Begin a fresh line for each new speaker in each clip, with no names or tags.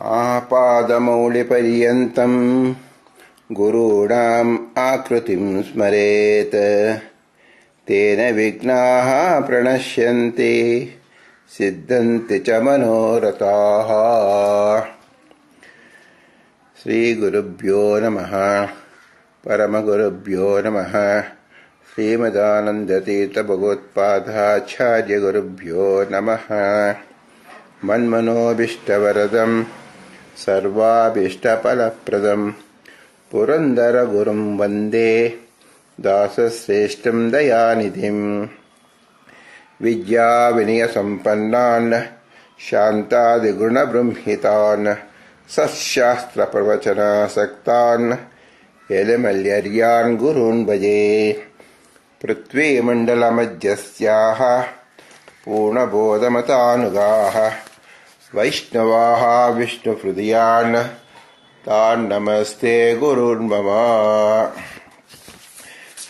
आपादमौलिपर्यन्तं गुरूणाम् आकृतिं स्मरेत् तेन विघ्नाः प्रणश्यन्ति सिद्धन्ति च मनोरथाः। श्रीगुरुभ्यो नमः। परमगुरुभ्यो नमः। श्रीमदानन्दतीर्थभगवत्पादाचार्यगुरुभ्यो नमः। मन्मनोभीष्टवरदं सर्वाभीष्टफलप्रदं पुरन्दरगुरुं वन्दे दासश्रेष्ठं दयानिधिं। विद्याविनयसम्पन्नान् शान्तादिगुणबृंहितान् सत्शास्त्रप्रवचनासक्तान् एलमल्यर्यान् गुरून् भजे। पृथ्वीमण्डलमध्यस्याः पूर्णबोधमतानुगाः वैष्णवाः विष्णुहृदयान् तान् नमस्ते गुरून् मम।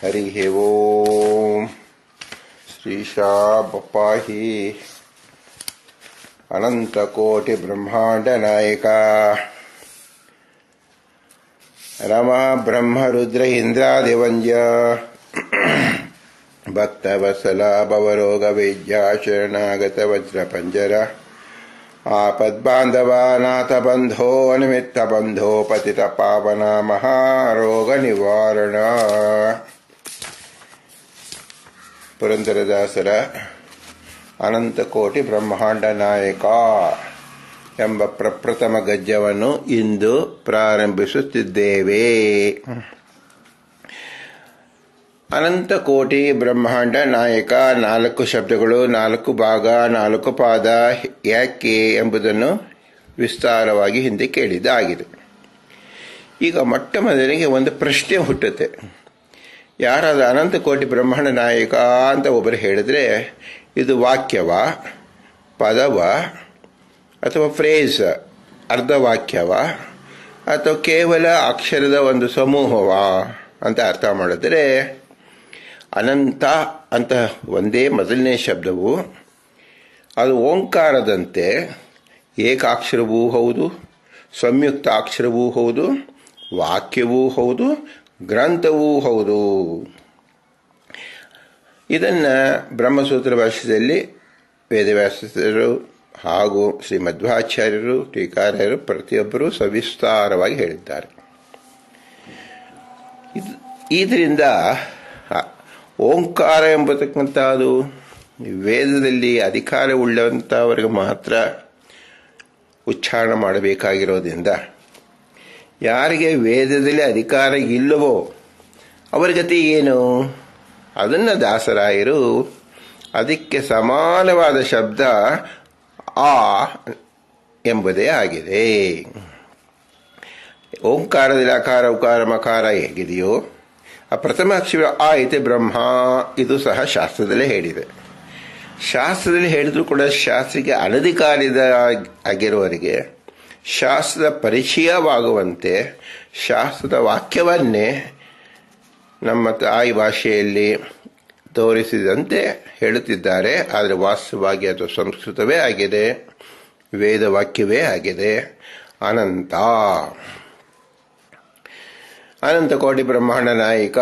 हरिः ओम्। श्रीशापाहि अनन्तकोटिब्रह्माण्डनायक रमा ब्रह्म रुद्र इंद्रादिवन्द्य भक्तवत्सला भवरोगवेद्या शरणागत वज्रपञ्जर आपद्बान्धवानाथबन्धो निमित्तबन्धो पतितपावना महारोगनिवारण। ಪುರಂದರದಾಸರ ಅನಂತಕೋಟಿ ಬ್ರಹ್ಮಾಂಡ ನಾಯಕ ಎಂಬ ಪ್ರಪ್ರಥಮ ಗದ್ಯವನ್ನು ಇಂದು ಪ್ರಾರಂಭಿಸುತ್ತಿದ್ದೇವೆ. ಅನಂತಕೋಟಿ ಬ್ರಹ್ಮಾಂಡ ನಾಯಕ 4 ಶಬ್ದಗಳು, 4 ಭಾಗ, 4 ಪಾದ ಯಾಕೆ ಎಂಬುದನ್ನು ವಿಸ್ತಾರವಾಗಿ ಹಿಂದೆ ಕೇಳಿದ್ದಾಗಿದೆ. ಈಗ ಮೊಟ್ಟ ಮೊದಲಿಗೆ ಒಂದು ಪ್ರಶ್ನೆ ಹುಟ್ಟುತ್ತೆ. ಯಾರಾದ ಅನಂತಕೋಟಿ ಬ್ರಹ್ಮಾಂಡ ನಾಯಕ ಅಂತ ಒಬ್ಬರು ಹೇಳಿದ್ರೆ ಇದು ವಾಕ್ಯವ, ಪದವ, ಅಥವಾ ಫ್ರೇಸ್ ಅರ್ಧವಾಕ್ಯವ, ಅಥವಾ ಕೇವಲ ಅಕ್ಷರದ ಒಂದು ಸಮೂಹವ ಅಂತ ಅರ್ಥ ಮಾಡಿದ್ರೆ, ಅನಂತ ಅಂತ ಒಂದೇ ಮೊದಲನೇ ಶಬ್ದವು ಅದು ಓಂಕಾರದಂತೆ ಏಕಾಕ್ಷರವೂ ಹೌದು, ಸಂಯುಕ್ತ ಅಕ್ಷರವೂ ಹೌದು, ವಾಕ್ಯವೂ ಹೌದು, ಗ್ರಂಥವೂ ಹೌದು. ಇದನ್ನು ಬ್ರಹ್ಮಸೂತ್ರ ಭಾಷ್ಯದಲ್ಲಿ ವೇದವ್ಯಾಸರು ಹಾಗೂ ಶ್ರೀ ಮಧ್ವಾಚಾರ್ಯರು, ಟೀಕಾರಾಯರು ಪ್ರತಿಯೊಬ್ಬರೂ ಸವಿಸ್ತಾರವಾಗಿ ಹೇಳಿದ್ದಾರೆ. ಇದರಿಂದ ಓಂಕಾರ ಎಂಬತಕ್ಕಂಥದ್ದು ವೇದದಲ್ಲಿ ಅಧಿಕಾರವುಳ್ಳಂಥವರಿಗೆ ಮಾತ್ರ ಉಚ್ಚಾರಣೆ ಮಾಡಬೇಕಾಗಿರೋದ್ರಿಂದ ಯಾರಿಗೆ ವೇದದಲ್ಲಿ ಅಧಿಕಾರ ಇಲ್ಲವೋ ಅವರ ಗತಿ ಏನು? ಅದನ್ನು ದಾಸರಾಯರು ಅದಕ್ಕೆ ಸಮಾನವಾದ ಶಬ್ದ ಆ ಎಂಬುದೇ ಆಗಿದೆ. ಓಂಕಾರದಲ್ಲಿ ಅಕಾರ ಉಕಾರ ಮಕಾರ ಹೇಗಿದೆಯೋ ಆ ಪ್ರಥಮ ಅಕ್ಷರ ಆ ಐತೆ ಬ್ರಹ್ಮ, ಇದು ಸಹ ಶಾಸ್ತ್ರದಲ್ಲೇ ಹೇಳಿದೆ. ಶಾಸ್ತ್ರದಲ್ಲಿ ಹೇಳಿದ್ರು ಕೂಡ ಶಾಸ್ತ್ರಕ್ಕೆ ಅನಧಿಕಾರಿದ ಆಗಿರುವವರಿಗೆ ಶಾಸ್ತ್ರದ ಪರಿಚಯವಾಗುವಂತೆ ಶಾಸ್ತ್ರದ ವಾಕ್ಯವನ್ನೇ ನಮ್ಮ ತಾಯಿ ಭಾಷೆಯಲ್ಲಿ ತೋರಿಸಿದಂತೆ ಹೇಳುತ್ತಿದ್ದಾರೆ. ಆದರೆ ವಾಸ್ತವವಾಗಿ ಅದು ಸಂಸ್ಕೃತವೇ ಆಗಿದೆ, ವೇದವಾಕ್ಯವೇ ಆಗಿದೆ. ಅನಂತ ಅನಂತಕೋಟಿ ಬ್ರಹ್ಮಾಂಡ ನಾಯಕ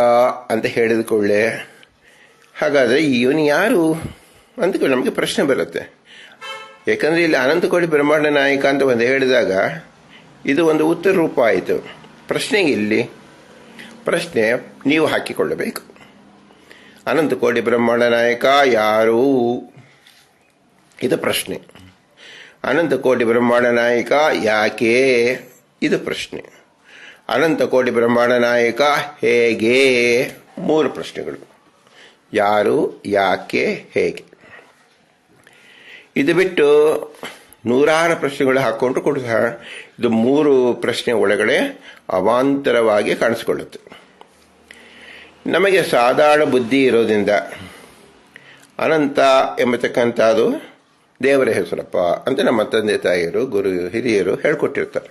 ಅಂತ ಹೇಳಿದ ಕೂಡಲೇ ಹಾಗಾದರೆ ಇವನು ಯಾರು ಅಂತ ನಮಗೆ ಪ್ರಶ್ನೆ ಬರುತ್ತೆ. ಯಾಕಂದರೆ ಇಲ್ಲಿ ಅನಂತಕೋಟಿ ಬ್ರಹ್ಮಾಂಡ ನಾಯಕ ಅಂತ ಒಂದು ಹೇಳಿದಾಗ ಇದು ಒಂದು ಉತ್ತರ ರೂಪ ಆಯಿತು. ಪ್ರಶ್ನೆ ಇಲ್ಲಿ ಪ್ರಶ್ನೆ ನೀವು ಹಾಕಿಕೊಳ್ಳಬೇಕು. ಅನಂತಕೋಟಿ ಬ್ರಹ್ಮಾಂಡ ನಾಯಕ ಯಾರು? ಇದು ಪ್ರಶ್ನೆ. ಅನಂತಕೋಟಿ ಬ್ರಹ್ಮಾಂಡ ನಾಯಕ ಯಾಕೆ? ಇದು ಪ್ರಶ್ನೆ. ಅನಂತಕೋಟಿ ಬ್ರಹ್ಮಾಂಡ ನಾಯಕ ಹೇಗೆ? 3 ಪ್ರಶ್ನೆಗಳು. ಯಾರು, ಯಾಕೆ, ಹೇಗೆ. ಇದು ಬಿಟ್ಟು ನೂರಾರು ಪ್ರಶ್ನೆಗಳು ಹಾಕ್ಕೊಂಡ್ರು ಕೂಡ ಸಹ ಇದು 3 ಪ್ರಶ್ನೆ ಒಳಗಡೆ ಅವಾಂತರವಾಗಿ ಕಾಣಿಸ್ಕೊಳ್ಳುತ್ತೆ. ನಮಗೆ ಸಾಧಾರಣ ಬುದ್ಧಿ ಇರೋದ್ರಿಂದ ಅನಂತ ಎಂಬತಕ್ಕಂಥದ್ದು ದೇವರ ಹೆಸರಪ್ಪ ಅಂತ ನಮ್ಮ ತಂದೆ ತಾಯಿಯರು, ಗುರು ಹಿರಿಯರು ಹೇಳ್ಕೊಟ್ಟಿರ್ತಾರೆ.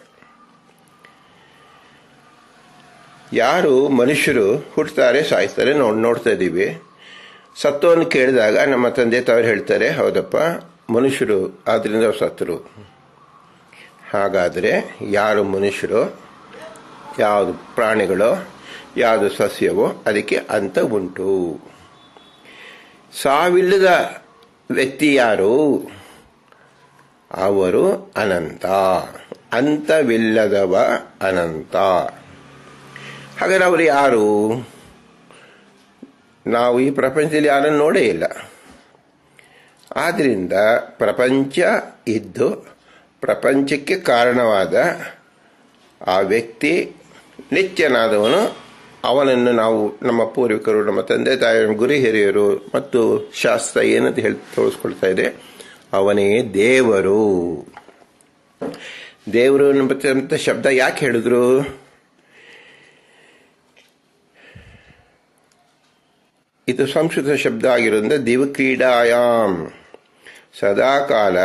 ಯಾರು ಮನುಷ್ಯರು ಹುಟ್ಟುತ್ತಾರೆ, ಸಾಯ್ತಾರೆ, ನೋಡ್ತಾ ಇದ್ದೀವಿ. ಸತ್ವವನ್ನು ಕೇಳಿದಾಗ ನಮ್ಮ ತಂದೆ ತಾವರು ಹೇಳ್ತಾರೆ, ಹೌದಪ್ಪ ಮನುಷ್ಯರು ಆದ್ರಿಂದ ಸತ್ತರು. ಹಾಗಾದರೆ ಯಾರು ಮನುಷ್ಯರು, ಯಾವುದು ಪ್ರಾಣಿಗಳು, ಯಾವುದು ಸಸ್ಯವೋ ಅದಕ್ಕೆ ಅಂತ ಉಂಟು. ಸಾವಿಲ್ಲದ ವ್ಯಕ್ತಿ ಯಾರು? ಅವರು ಅನಂತ. ಅಂತವಿಲ್ಲದವ ಅನಂತ. ಹಾಗಾದ್ರೆ ಅವರು ಯಾರು? ನಾವು ಈ ಪ್ರಪಂಚದಲ್ಲಿ ಯಾರನ್ನು ನೋಡೇ ಇಲ್ಲ. ಆದ್ದರಿಂದ ಪ್ರಪಂಚ ಇದ್ದು ಪ್ರಪಂಚಕ್ಕೆ ಕಾರಣವಾದ ಆ ವ್ಯಕ್ತಿ ನಿತ್ಯನಾದವನು, ಅವನನ್ನು ನಾವು ನಮ್ಮ ಪೂರ್ವಿಕರು, ನಮ್ಮ ತಂದೆ ತಾಯಿಯರು, ಗುರು ಹಿರಿಯರು ಮತ್ತು ಶಾಸ್ತ್ರ ಏನಂತ ಹೇಳಿ ತೋರಿಸ್ಕೊಳ್ತಾ ಇದೆ, ಅವನೇ ದೇವರು. ದೇವರು ಎಂಬ ಶಬ್ದ ಯಾಕೆ ಹೇಳಿದ್ರು? ಇದು ಸಂಸ್ಕೃತ ಶಬ್ದ ಆಗಿರೋದ್ರಿಂದ ದಿವಕ್ರೀಡಾಯಾಮ್, ಸದಾಕಾಲ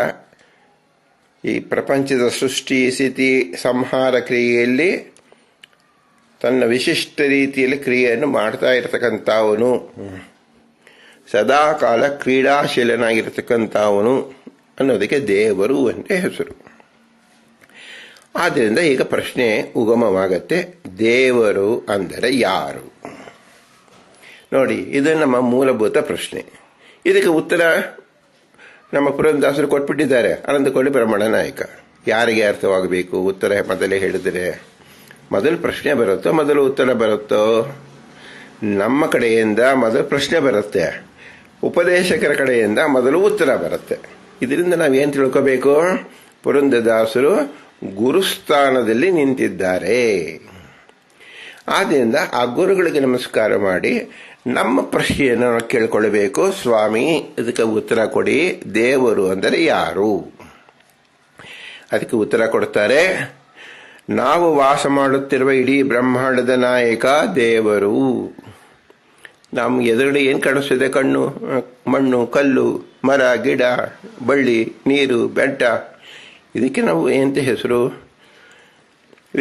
ಈ ಪ್ರಪಂಚದ ಸೃಷ್ಟಿ ಸ್ಥಿತಿ ಸಂಹಾರ ಕ್ರಿಯೆಯಲ್ಲಿ ತನ್ನ ವಿಶಿಷ್ಟ ರೀತಿಯಲ್ಲಿ ಕ್ರಿಯೆಯನ್ನು ಮಾಡ್ತಾ ಇರತಕ್ಕಂಥವನು, ಸದಾಕಾಲ ಕ್ರೀಡಾಶೀಲನಾಗಿರತಕ್ಕಂಥವನು ಅನ್ನೋದಕ್ಕೆ ದೇವರು ಅಂತ ಹೆಸರು. ಆದ್ದರಿಂದ ಈಗ ಪ್ರಶ್ನೆ ಉಗಮವಾಗತ್ತೆ, ದೇವರು ಅಂದರೆ ಯಾರು? ನೋಡಿ, ಇದು ನಮ್ಮ ಮೂಲಭೂತ ಪ್ರಶ್ನೆ. ಇದಕ್ಕೆ ಉತ್ತರ ನಮ್ಮ ಪುರಂದಾಸರು ಕೊಟ್ಬಿಟ್ಟಿದ್ದಾರೆ. ಅನಂತಕೋಟಿ ಬ್ರಹ್ಮಣ ನಾಯಕ. ಯಾರಿಗೆ ಅರ್ಥವಾಗಬೇಕು? ಉತ್ತರ ಮೊದಲೇ ಹೇಳಿದರೆ ಮೊದಲು ಪ್ರಶ್ನೆ ಬರುತ್ತೋ ಮೊದಲು ಉತ್ತರ ಬರುತ್ತೋ? ನಮ್ಮ ಕಡೆಯಿಂದ ಮೊದಲು ಪ್ರಶ್ನೆ ಬರುತ್ತೆ, ಉಪದೇಶಕರ ಕಡೆಯಿಂದ ಮೊದಲು ಉತ್ತರ ಬರುತ್ತೆ. ಇದರಿಂದ ನಾವೇನು ತಿಳ್ಕೋಬೇಕು? ಪುರಂದರದಾಸರು ಗುರುಸ್ಥಾನದಲ್ಲಿ ನಿಂತಿದ್ದಾರೆ. ಆದ್ದರಿಂದ ಆ ಗುರುಗಳಿಗೆ ನಮಸ್ಕಾರ ಮಾಡಿ ನಮ್ಮ ಪ್ರಶ್ನೆಯನ್ನು ನಾವು ಕೇಳಿಕೊಳ್ಳಬೇಕು. ಸ್ವಾಮಿ, ಇದಕ್ಕೆ ಉತ್ತರ ಕೊಡಿ. ದೇವರು ಅಂದರೆ ಯಾರು? ಅದಕ್ಕೆ ಉತ್ತರ ಕೊಡ್ತಾರೆ, ನಾವು ವಾಸ ಮಾಡುತ್ತಿರುವ ಇಡೀ ಬ್ರಹ್ಮಾಂಡದ ನಾಯಕ ದೇವರು. ನಮ್ಗೆ ಎದುರುಗಡೆ ಏನು ಕಾಣಿಸ್ತಿದೆ? ಕಣ್ಣು, ಮಣ್ಣು, ಕಲ್ಲು, ಮರ, ಗಿಡ, ಬಳ್ಳಿ, ನೀರು, ಬೆಟ್ಟ. ಇದಕ್ಕೆ ನಾವು ಏನಂತ ಹೆಸರು?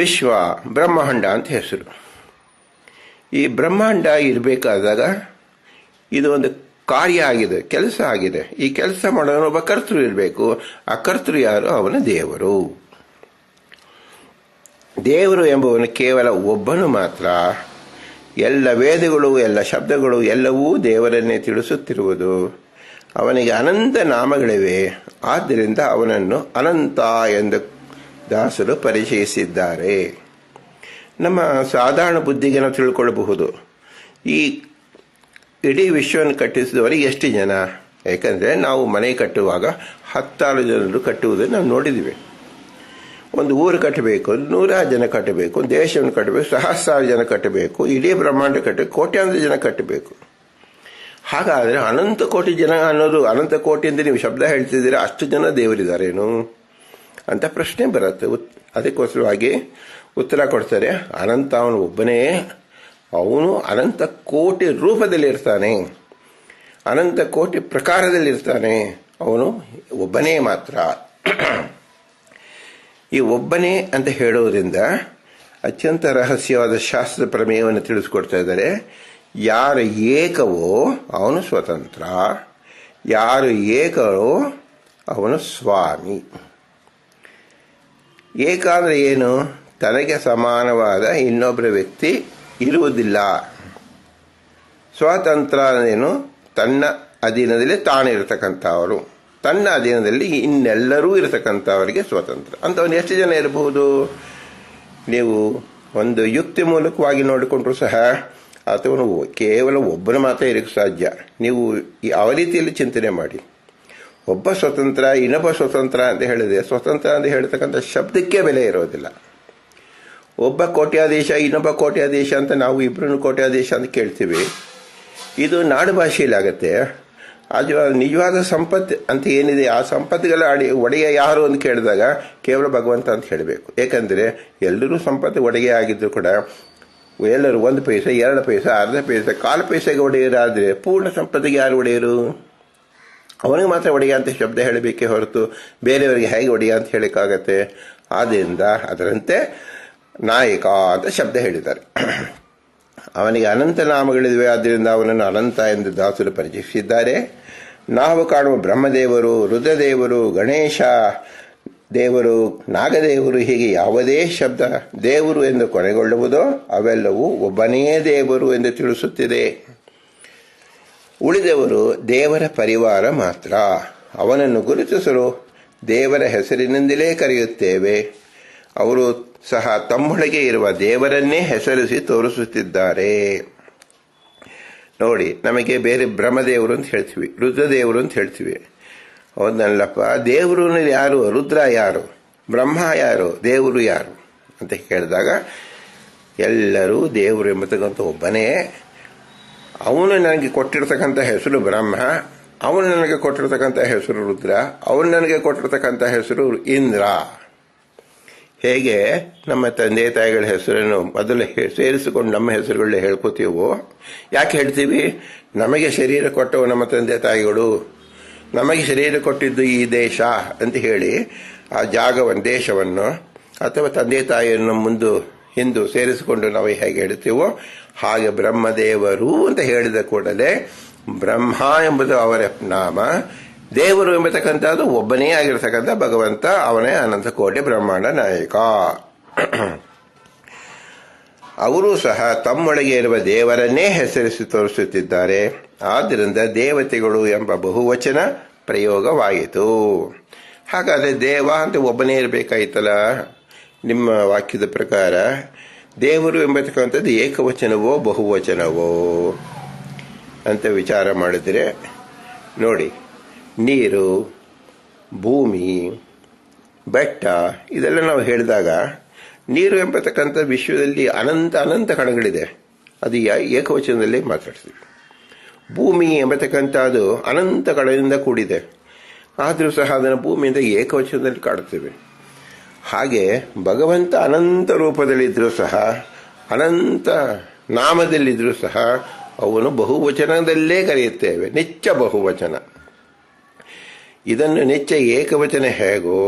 ವಿಶ್ವ, ಬ್ರಹ್ಮಾಂಡ ಅಂತ ಹೆಸರು. ಈ ಬ್ರಹ್ಮಾಂಡ ಇರಬೇಕಾದಾಗ ಇದು ಒಂದು ಕಾರ್ಯ ಆಗಿದೆ, ಕೆಲಸ ಆಗಿದೆ. ಈ ಕೆಲಸ ಮಾಡೋನು ಒಬ್ಬ ಕರ್ತೃ ಇರಬೇಕು. ಆ ಕರ್ತೃ ಯಾರು? ಅವನ ದೇವರು. ದೇವರು ಎಂಬುವನು ಕೇವಲ ಒಬ್ಬನು ಮಾತ್ರ. ಎಲ್ಲ ವೇದಗಳು, ಎಲ್ಲ ಶಬ್ದಗಳು ಎಲ್ಲವೂ ದೇವರನ್ನೇ ತಿಳಿಸುತ್ತಿರುವುದು. ಅವನಿಗೆ ಅನಂತ ನಾಮಗಳಿವೆ. ಆದ್ದರಿಂದ ಅವನನ್ನು ಅನಂತ ಎಂದು ದಾಸರು ಪರಿಚಯಿಸಿದ್ದಾರೆ. ನಮ್ಮ ಸಾಧಾರಣ ಬುದ್ಧಿಗೆ ನಾವು ತಿಳ್ಕೊಳ್ಳಬಹುದು, ಈ ಇಡೀ ವಿಶ್ವವನ್ನು ಕಟ್ಟಿಸಿದವರಿಗೆ ಎಷ್ಟು ಜನ? ಯಾಕಂದರೆ ನಾವು ಮನೆ ಕಟ್ಟುವಾಗ 10 ಜನರು ಕಟ್ಟುವುದನ್ನು ನಾವು ನೋಡಿದ್ದೀವಿ. ಒಂದು ಊರು ಕಟ್ಟಬೇಕು, 100 ಜನ ಕಟ್ಟಬೇಕು. ದೇಶವನ್ನು ಕಟ್ಟಬೇಕು, 1000 ಜನ ಕಟ್ಟಬೇಕು. ಇಡೀ ಬ್ರಹ್ಮಾಂಡ ಕಟ್ಟಬೇಕು, ಕೋಟ್ಯಾಂತರ ಜನ ಕಟ್ಟಬೇಕು. ಹಾಗಾದರೆ ಅನಂತ ಕೋಟಿ ಜನ ಅನ್ನೋದು, ಅನಂತ ಕೋಟಿ ಅಂತ ನೀವು ಶಬ್ದ ಹೇಳ್ತಿದ್ದೀರಾ, ಅಷ್ಟು ಜನ ದೇವರಿದ್ದಾರೇನು ಅಂತ ಪ್ರಶ್ನೆ ಬರುತ್ತೆ. ಅದಕ್ಕೋಸ್ಕರವಾಗಿ ಉತ್ತರ ಕೊಡ್ತಾರೆ, ಅನಂತ ಅವನು ಒಬ್ಬನೇ. ಅವನು ಅನಂತ ಕೋಟಿ ರೂಪದಲ್ಲಿರ್ತಾನೆ, ಅನಂತ ಕೋಟಿ ಪ್ರಕಾರದಲ್ಲಿರ್ತಾನೆ. ಅವನು ಒಬ್ಬನೇ ಮಾತ್ರ. ಈ ಒಬ್ಬನೇ ಅಂತ ಹೇಳೋದ್ರಿಂದ ಅತ್ಯಂತ ರಹಸ್ಯವಾದ ಶಾಸ್ತ್ರ ಪ್ರಮೇಯವನ್ನು ತಿಳಿಸ್ಕೊಡ್ತಾ ಇದ್ದಾರೆ. ಯಾರು ಏಕವೋ ಅವನು ಸ್ವತಂತ್ರ, ಯಾರು ಏಕವೋ ಅವನು ಸ್ವಾಮಿ. ಏಕ ಅಂದರೆ ಏನು? ತನಗೆ ಸಮಾನವಾದ ಇನ್ನೊಬ್ಬರ ವ್ಯಕ್ತಿ ಇರುವುದಿಲ್ಲ. ಸ್ವತಂತ್ರ ಏನು? ತನ್ನ ಅಧೀನದಲ್ಲಿ ತಾನಿರತಕ್ಕಂಥವರು, ತನ್ನ ಅಧೀನದಲ್ಲಿ ಇನ್ನೆಲ್ಲರೂ ಇರತಕ್ಕಂಥವರಿಗೆ ಸ್ವತಂತ್ರ. ಅಂಥವನು ಎಷ್ಟು ಜನ ಇರಬಹುದು? ನೀವು ಒಂದು ಯುಕ್ತಿ ಮೂಲಕವಾಗಿ ನೋಡಿಕೊಂಡ್ರೂ ಸಹ ಆತವನು ಕೇವಲ ಒಬ್ಬನ ಮಾತ್ರ ಇರಕ್ಕೆ ಸಾಧ್ಯ. ನೀವು ಯಾವ ರೀತಿಯಲ್ಲಿ ಚಿಂತನೆ ಮಾಡಿ. ಒಬ್ಬ ಸ್ವತಂತ್ರ, ಇನ್ನೊಬ್ಬ ಸ್ವತಂತ್ರ ಅಂತ ಹೇಳಿದೆ, ಸ್ವತಂತ್ರ ಅಂತ ಹೇಳ್ತಕ್ಕಂಥ ಶಬ್ದಕ್ಕೆ ಬೆಲೆ ಇರೋದಿಲ್ಲ. ಒಬ್ಬ ಕೋಟ್ಯಾಧೀಶ, ಇನ್ನೊಬ್ಬ ಕೋಟ್ಯಾಧೀಶ ಅಂತ ನಾವು ಇಬ್ಬರನ್ನು ಕೋಟ್ಯಾಧೀಶ ಅಂತ ಕೇಳ್ತೀವಿ. ಇದು ನಾಡು ಭಾಷೆಯಲ್ಲಿ ಆಗುತ್ತೆ. ಅದು ನಿಜವಾದ ಸಂಪತ್ತು ಅಂತ ಏನಿದೆ, ಆ ಸಂಪತ್ತುಗಳ ಒಡೆಯ ಯಾರು ಅಂತ ಕೇಳಿದಾಗ ಕೇವಲ ಭಗವಂತ ಅಂತ ಹೇಳಬೇಕು. ಏಕೆಂದರೆ ಎಲ್ಲರೂ ಸಂಪತ್ತು ಒಡೆಯ ಆಗಿದ್ರು ಕೂಡ ಎಲ್ಲರೂ 1 ಪೈಸೆ, 2 ಪೈಸೆ, ಅರ್ಧ ಪೈಸೆ, 1/4 ಪೈಸೆಗೆ ಒಡೆಯರಾದರೆ ಪೂರ್ಣ ಸಂಪತ್ತಿಗೆ ಯಾರು ಒಡೆಯರು? ಅವನಿಗೆ ಮಾತ್ರ ಒಡೆಯ ಅಂತ ಶಬ್ದ ಹೇಳಬೇಕೇ ಹೊರತು ಬೇರೆಯವರಿಗೆ ಹೇಗೆ ಒಡೆಯ ಅಂತ ಹೇಳಕ್ಕಾಗತ್ತೆ? ಆದ್ದರಿಂದ ಅದರಂತೆ ನಾಯಕ ಅಂತ ಶಬ್ದ ಹೇಳಿದ್ದಾರೆ. ಅವನಿಗೆ ಅನಂತ ನಾಮಗಳಿವೆ. ಆದ್ದರಿಂದ ಅವನನ್ನು ಅನಂತ ಎಂದು ದಾಸರು ಪರಿಚಯಿಸಿದ್ದಾರೆ. ನಾವು ಕಾಣುವ ಬ್ರಹ್ಮದೇವರು, ರುದ್ರದೇವರು, ಗಣೇಶ, ದೇವರು, ನಾಗದೇವರು, ಹೀಗೆ ಯಾವುದೇ ಶಬ್ದ ದೇವರು ಎಂದು ಕೊನೆಗೊಳ್ಳುವುದೋ ಅವೆಲ್ಲವೂ ಒಬ್ಬನೇ ದೇವರು ಎಂದು ತಿಳಿಸುತ್ತಿದೆ. ಉಳಿದವರು ದೇವರ ಪರಿವಾರ ಮಾತ್ರ. ಅವನನ್ನು ಗುರುತಿಸಲು ದೇವರ ಹೆಸರಿನಿಂದಲೇ ಕರೆಯುತ್ತೇವೆ. ಅವರು ಸಹ ತಮ್ಮೊಳಗೆ ಇರುವ ದೇವರನ್ನೇ ಹೆಸರಿಸಿ ತೋರಿಸುತ್ತಿದ್ದಾರೆ. ನೋಡಿ, ನಮಗೆ ಬೇರೆ ಬ್ರಹ್ಮದೇವರು ಅಂತ ಹೇಳ್ತೀವಿ, ರುದ್ರದೇವರು ಅಂತ ಹೇಳ್ತೀವಿ. ಹೌದಲ್ಲಪ್ಪ, ದೇವರು ಯಾರು, ರುದ್ರ ಯಾರು, ಬ್ರಹ್ಮ ಯಾರು, ದೇವರು ಯಾರು ಅಂತ ಕೇಳಿದಾಗ ಎಲ್ಲರೂ ದೇವರು ಎಂಬತಕ್ಕಂಥ ಒಬ್ಬನೇ. ಅವನು ನನಗೆ ಕೊಟ್ಟಿರ್ತಕ್ಕಂಥ ಹೆಸರು ಬ್ರಹ್ಮ, ಅವನು ನನಗೆ ಕೊಟ್ಟಿರ್ತಕ್ಕಂಥ ಹೆಸರು ರುದ್ರ, ಅವನು ನನಗೆ ಕೊಟ್ಟಿರ್ತಕ್ಕಂಥ ಹೆಸರು ಇಂದ್ರ. ಹೇಗೆ ನಮ್ಮ ತಂದೆ ತಾಯಿಗಳ ಹೆಸರನ್ನು ಮೊದಲು ಸೇರಿಸಿಕೊಂಡು ನಮ್ಮ ಹೆಸರುಗಳನ್ನ ಹೇಳ್ಕೋತೀವೋ, ಯಾಕೆ ಹೇಳ್ತೀವಿ? ನಮಗೆ ಶರೀರ ಕೊಟ್ಟವು ನಮ್ಮ ತಂದೆ ತಾಯಿಗಳು, ನಮಗೆ ಶರೀರ ಕೊಟ್ಟಿದ್ದು ಈ ದೇಶ ಅಂತ ಹೇಳಿ ಆ ಜಾಗವನ್ನು, ದೇಶವನ್ನು ಅಥವಾ ತಂದೆ ತಾಯಿಯನ್ನು ಹಿಂದು ಸೇರಿಸಿಕೊಂಡು ನಾವು ಹೇಗೆ ಹೇಳ್ತೀವೋ ಹಾಗೆ ಬ್ರಹ್ಮದೇವರು ಅಂತ ಹೇಳಿದ ಕೂಡಲೇ ಬ್ರಹ್ಮ ಎಂಬುದು ಅವರ ನಾಮ, ದೇವರು ಎಂಬತಕ್ಕಂಥದ್ದು ಒಬ್ಬನೇ ಆಗಿರತಕ್ಕಂಥ ಭಗವಂತ, ಅವನೇ ಅನಂತ ಕೋಟಿ ಬ್ರಹ್ಮಾಂಡ ನಾಯಕ. ಅವರು ಸಹ ತಮ್ಮೊಳಗೆ ಇರುವ ದೇವರನ್ನೇ ಹೆಸರಿಸಿ ತೋರಿಸುತ್ತಿದ್ದಾರೆ. ಆದ್ದರಿಂದ ದೇವತೆಗಳು ಎಂಬ ಬಹುವಚನ ಪ್ರಯೋಗವಾಯಿತು. ಹಾಗಾದರೆ ದೇವ ಅಂತ ಒಬ್ಬನೇ ಇರಬೇಕಾಯ್ತಲ್ಲ. ನಿಮ್ಮ ವಾಕ್ಯದ ಪ್ರಕಾರ ದೇವರು ಎಂಬತಕ್ಕಂಥದ್ದು ಏಕವಚನವೋ ಬಹುವಚನವೋ ಅಂತ ವಿಚಾರ ಮಾಡಿದರೆ ನೋಡಿ, ನೀರು, ಭೂಮಿ, ಬೆಟ್ಟ ಇದೆಲ್ಲ ನಾವು ಹೇಳಿದಾಗ ನೀರು ಎಂಬತಕ್ಕಂಥ ವಿಶ್ವದಲ್ಲಿ ಅನಂತ ಕಣಗಳಿದೆ, ಅದು ಏಕವಚನದಲ್ಲಿ ಮಾತಾಡ್ತೀವಿ. ಭೂಮಿ ಎಂಬತಕ್ಕಂಥದ್ದು ಅನಂತ ಕಣದಿಂದ ಕೂಡಿದೆ, ಆದರೂ ಸಹ ಅದನ್ನು ಭೂಮಿಯಿಂದ ಏಕವಚನದಲ್ಲಿ ಕಾಡ್ತೇವೆ. ಹಾಗೆ ಭಗವಂತ ಅನಂತ ರೂಪದಲ್ಲಿದ್ದರೂ ಸಹ, ಅನಂತ ನಾಮದಲ್ಲಿದ್ದರೂ ಸಹ ಅವನು ಬಹುವಚನದಲ್ಲೇ ಕರೆಯುತ್ತೇವೆ, ನಿತ್ಯ ಬಹುವಚನ. ಇದನ್ನು ನಿತ್ಯ ಏಕವಚನ ಹೇಗೋ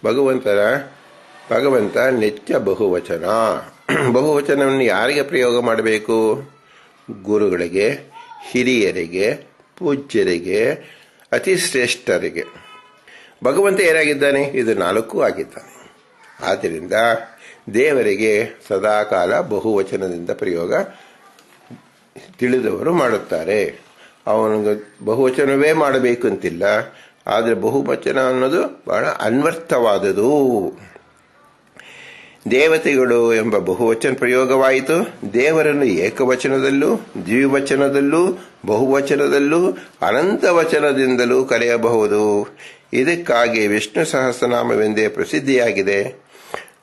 ಭಗವಂತ ನಿತ್ಯ ಬಹುವಚನ. ಬಹುವಚನವನ್ನು ಯಾರಿಗೆ ಪ್ರಯೋಗ ಮಾಡಬೇಕು? ಗುರುಗಳಿಗೆ, ಹಿರಿಯರಿಗೆ, ಪೂಜ್ಯರಿಗೆ, ಅತಿ ಶ್ರೇಷ್ಠರಿಗೆ. ಭಗವಂತ ಏನಾಗಿದ್ದಾನೆ? ಇದು 4 ಆಗಿದ್ದಾನೆ. ಆದ್ದರಿಂದ ದೇವರಿಗೆ ಸದಾಕಾಲ ಬಹುವಚನದಿಂದ ಪ್ರಯೋಗ ತಿಳಿದವರು ಮಾಡುತ್ತಾರೆ. ಅವನಿಗೆ ಬಹುವಚನವೇ ಮಾಡಬೇಕು ಅಂತಿಲ್ಲ, ಆದರೆ ಬಹುವಚನ ಅನ್ನೋದು ಬಹಳ ಅನ್ವರ್ಥವಾದುದು. ದೇವತೆಗಳು ಎಂಬ ಬಹುವಚನ ಪ್ರಯೋಗವಾಯಿತು. ದೇವರನ್ನು ಏಕವಚನದಲ್ಲೂ, ದ್ವಿವಚನದಲ್ಲೂ, ಬಹುವಚನದಲ್ಲೂ, ಅನಂತ ವಚನದಿಂದಲೂ ಕರೆಯಬಹುದು. ಇದಕ್ಕಾಗಿ ವಿಷ್ಣು ಸಹಸ್ರನಾಮವೆಂದೇ ಪ್ರಸಿದ್ಧಿಯಾಗಿದೆ.